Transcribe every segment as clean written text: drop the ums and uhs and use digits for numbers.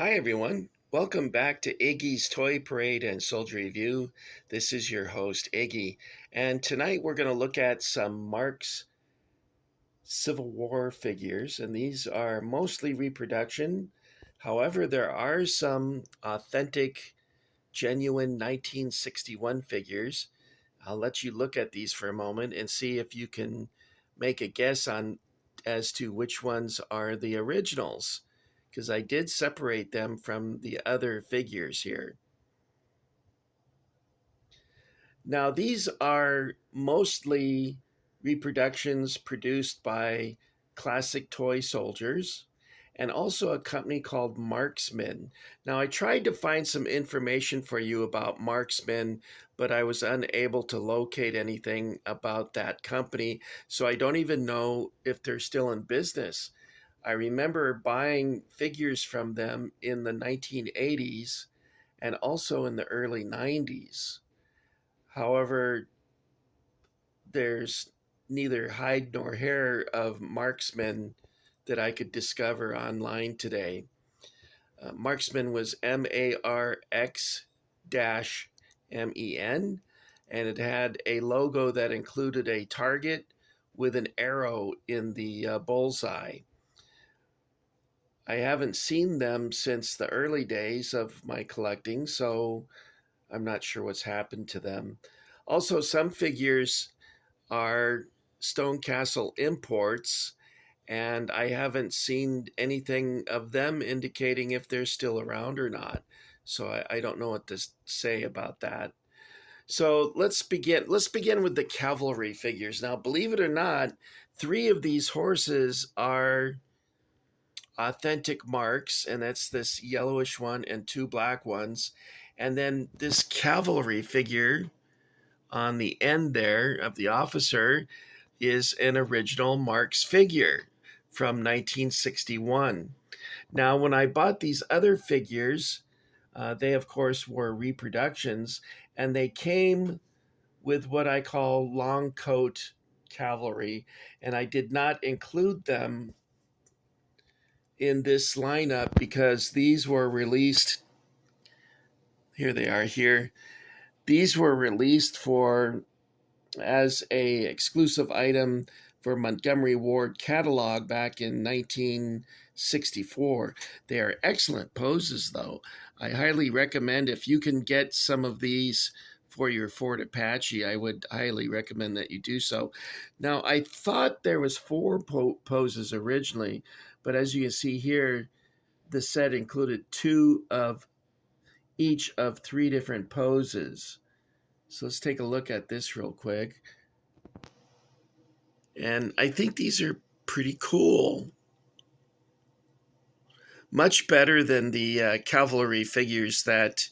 Hi, everyone. Welcome back to Iggy's Toy Parade and Soldier Review. This is your host, Iggy. And tonight we're going to look at some Marx Civil War figures, and these are mostly reproduction. However, there are some authentic, genuine 1961 figures. I'll let you look at these for a moment and see if you can make a guess on as to which ones are the originals, because I did separate them from the other figures here. Now, these are mostly reproductions produced by Classic Toy Soldiers and also a company called Marksman. Now, I tried to find some information for you about Marksman, but I was unable to locate anything about that company, so I don't even know if they're still in business. I remember buying figures from them in the 1980s and also in the early 90s. However, there's neither hide nor hair of Marksman that I could discover online today. Marksman was MARX-MEN, and it had a logo that included a target with an arrow in the bullseye. I haven't seen them since the early days of my collecting, so I'm not sure what's happened to them. Also, some figures are Stone Castle imports, and I haven't seen anything of them indicating if they're still around or not. So I don't know what to say about that. So let's begin. Let's begin with the cavalry figures. Now, believe it or not, three of these horses are authentic Marks, and that's this yellowish one and two black ones. And then this cavalry figure on the end there of the officer is an original Marx figure from 1961. Now, when I bought these other figures, they of course were reproductions, and they came with what I call long coat cavalry, and I did not include them in this lineup because these were released. Here they are here. These were released for as a exclusive item for Montgomery Ward catalog back in 1964. They are excellent poses, though. I highly recommend if you can get some of these for your Ford Apache, I would highly recommend that you do so. Now, I thought there was four poses originally, but as you can see here, the set included two of each of three different poses. So let's take a look at this real quick. And I think these are pretty cool. Much better than the cavalry figures that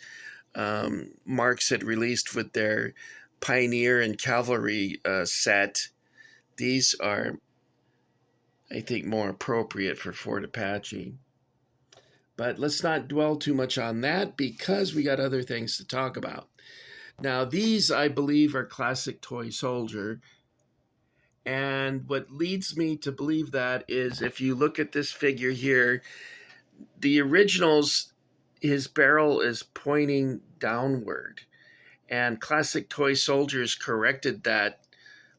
Marx had released with their Pioneer and Cavalry set. These are, I think, more appropriate for Ford Apache. But let's not dwell too much on that because we got other things to talk about. Now, these, I believe, are Classic Toy Soldier. And what leads me to believe that is if you look at this figure here, the originals, his barrel is pointing downward. And Classic Toy Soldiers corrected that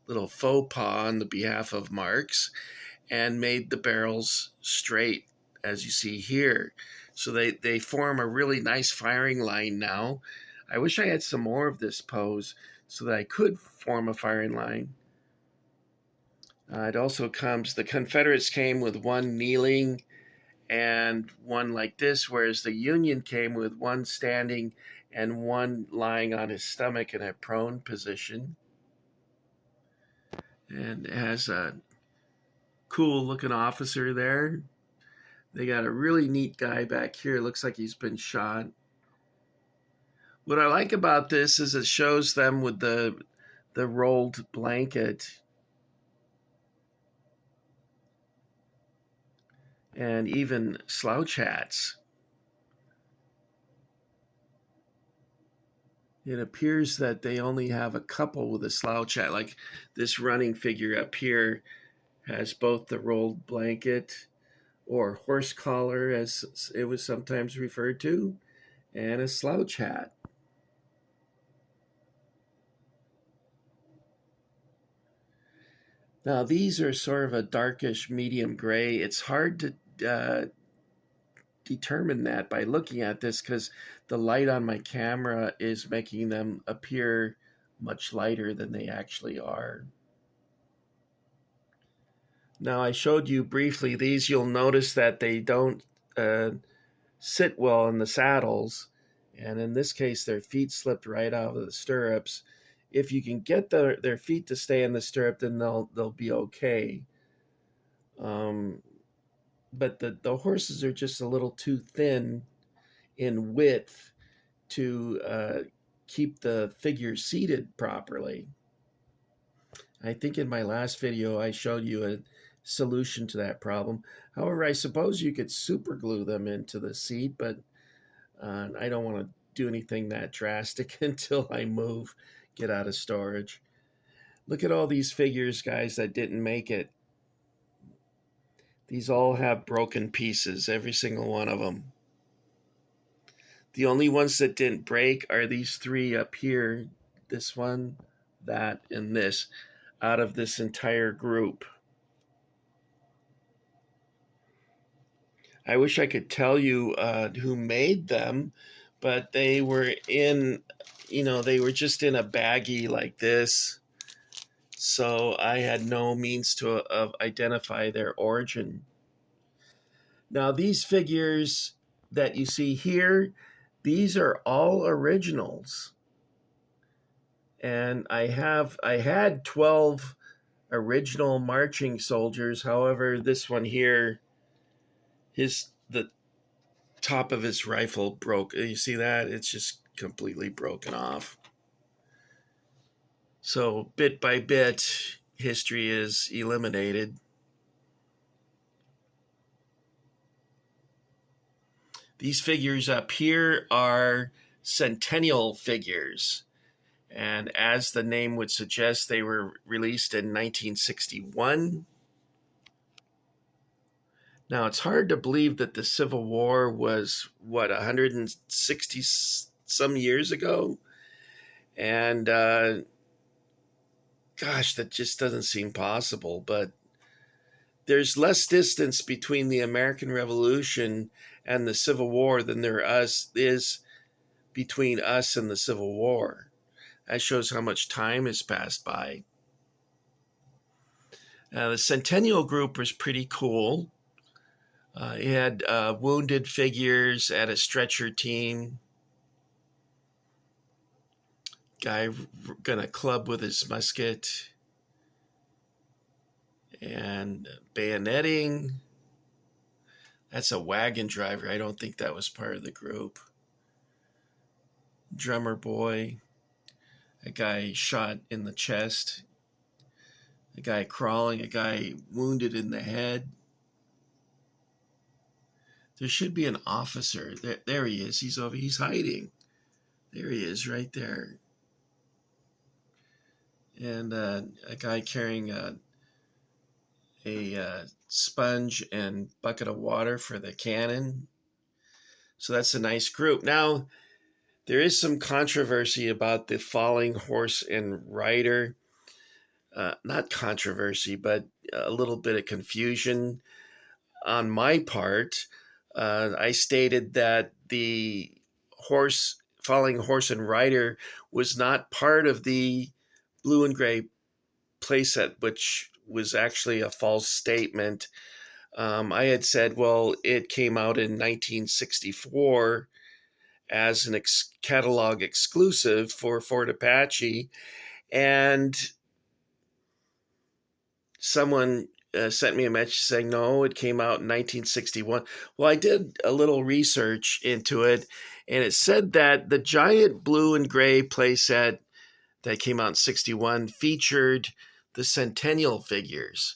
little faux pas on the behalf of Marx and made the barrels straight, as you see here. So they form a really nice firing line now. I wish I had some more of this pose so that I could form a firing line. It also comes, the Confederates came with one kneeling and one like this, whereas the Union came with one standing and one lying on his stomach in a prone position. And it has a cool looking officer there. They got a really neat guy back here. It looks like he's been shot. What I like about this is it shows them with the rolled blanket. And even slouch hats. It appears that they only have a couple with a slouch hat. Like this running figure up here has both the rolled blanket or horse collar, as it was sometimes referred to, and a slouch hat. Now, these are sort of a darkish medium gray. It's hard to determine that by looking at this because the light on my camera is making them appear much lighter than they actually are. Now, I showed you briefly these. You'll notice that they don't sit well in the saddles. And in this case, their feet slipped right out of the stirrups. If you can get their feet to stay in the stirrup, then they'll be okay. But the horses are just a little too thin in width to keep the figure seated properly. I think in my last video I showed you a solution to that problem. However, I suppose you could super glue them into the seat, but I don't want to do anything that drastic until I move, get out of storage. Look at all these figures, guys, that didn't make it. These all have broken pieces, every single one of them. The only ones that didn't break are these three up here, this one, that, and this, out of this entire group. I wish I could tell you who made them, but they were in, they were just in a baggie like this. So I had no means to identify their origin. Now, these figures that you see here, these are all originals. And I had 12 original marching soldiers. However, this one here, the top of his rifle broke. You see that? It's just completely broken off. So bit by bit, history is eliminated. These figures up here are centennial figures. And as the name would suggest, they were released in 1961. Now, it's hard to believe that the Civil War was, 160 some years ago? And gosh, that just doesn't seem possible. But there's less distance between the American Revolution and the Civil War than there is between us and the Civil War. That shows how much time has passed by. The Centennial Group was pretty cool. It had wounded figures at a stretcher team. Guy gonna club with his musket. And bayoneting. That's a wagon driver. I don't think that was part of the group. Drummer boy. A guy shot in the chest. A guy crawling. A guy wounded in the head. There should be an officer. There he is. He's hiding. There he is, right there. And a guy carrying a sponge and bucket of water for the cannon. So that's a nice group. Now, there is some controversy about the falling horse and rider. Not controversy, but a little bit of confusion on my part. I stated that the falling horse and rider was not part of the blue and gray playset, which was actually a false statement. I had said, well, it came out in 1964 as an catalog exclusive for Fort Apache, and someone sent me a message saying, no, it came out in 1961. Well, I did a little research into it, and it said that the giant blue and gray playset that came out in 61 featured the Centennial figures.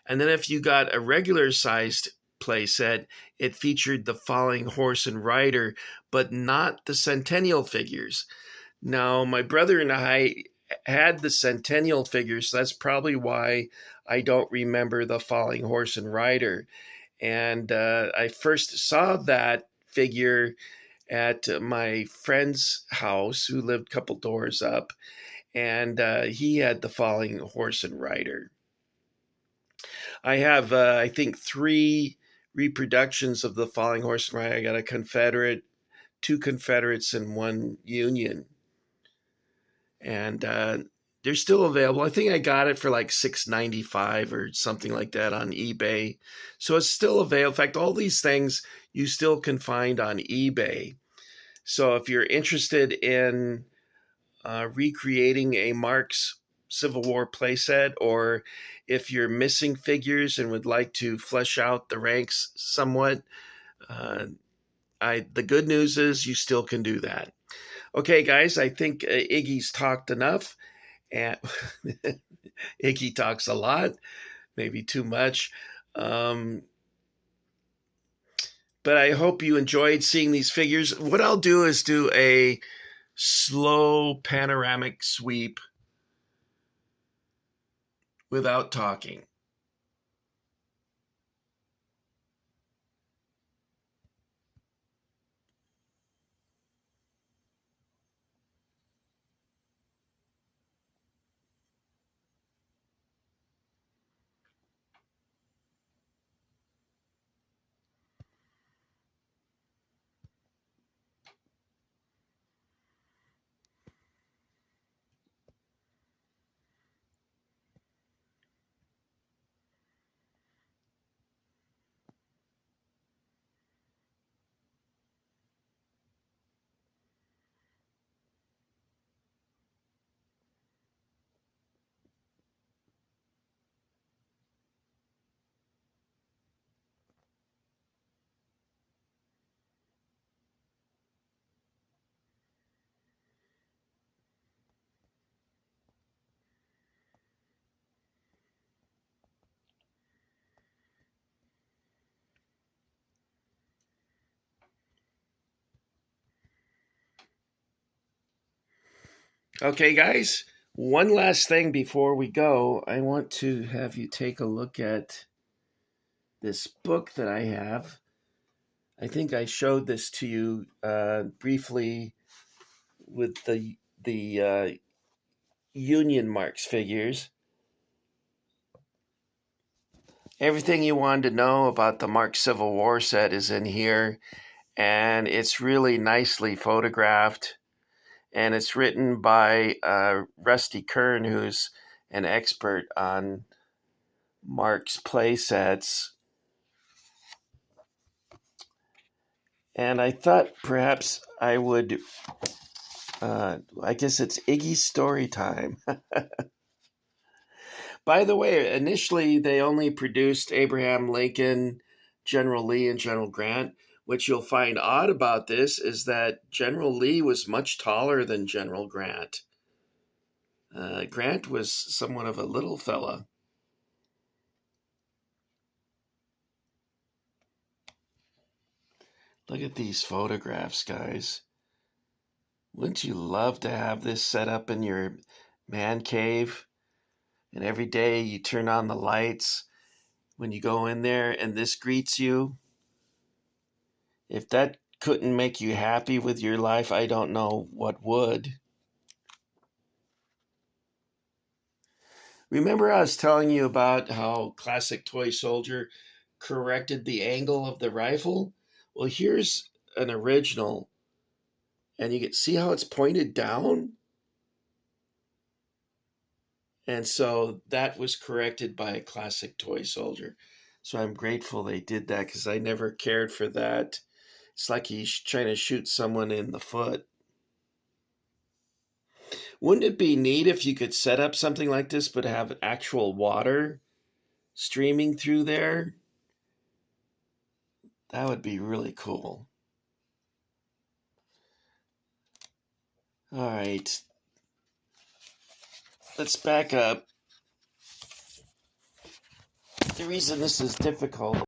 And then if you got a regular sized playset, it featured the falling horse and rider, but not the Centennial figures. Now, my brother and I had the Centennial figures, so that's probably why I don't remember the falling horse and rider. And I first saw that figure at my friend's house, who lived a couple doors up, and he had the falling horse and rider. I have, I think, three reproductions of the falling horse and rider. I got a Confederate, two Confederates, and one Union, and they're still available. I think I got it for like $6.95 or something like that on eBay, so it's still available. In fact, all these things you still can find on eBay. So if you're interested in recreating a Marx Civil War playset, or if you're missing figures and would like to flesh out the ranks somewhat, uh, the good news is you still can do that. Okay, guys, I think Iggy's talked enough, and Iggy talks a lot, maybe too much. But I hope you enjoyed seeing these figures. What I'll do is do a slow panoramic sweep without talking. Okay, guys, one last thing before we go. I want to have you take a look at this book that I have. I think I showed this to you briefly with the Union Marx figures. Everything you wanted to know about the Marx Civil War set is in here, and it's really nicely photographed. And it's written by Rusty Kern, who's an expert on Marx play sets. And I thought perhaps I would, I guess it's Iggy's story time. By the way, initially they only produced Abraham Lincoln, General Lee, and General Grant. What you'll find odd about this is that General Lee was much taller than General Grant. Grant was somewhat of a little fella. Look at these photographs, guys. Wouldn't you love to have this set up in your man cave? And every day you turn on the lights when you go in there and this greets you? If that couldn't make you happy with your life, I don't know what would. Remember I was telling you about how Classic Toy Soldier corrected the angle of the rifle? Well, here's an original, and you can see how it's pointed down? And so that was corrected by a Classic Toy Soldier. So I'm grateful they did that, because I never cared for that. It's like he's trying to shoot someone in the foot. Wouldn't it be neat if you could set up something like this but have actual water streaming through there? That would be really cool. All right. Let's back up. The reason this is difficult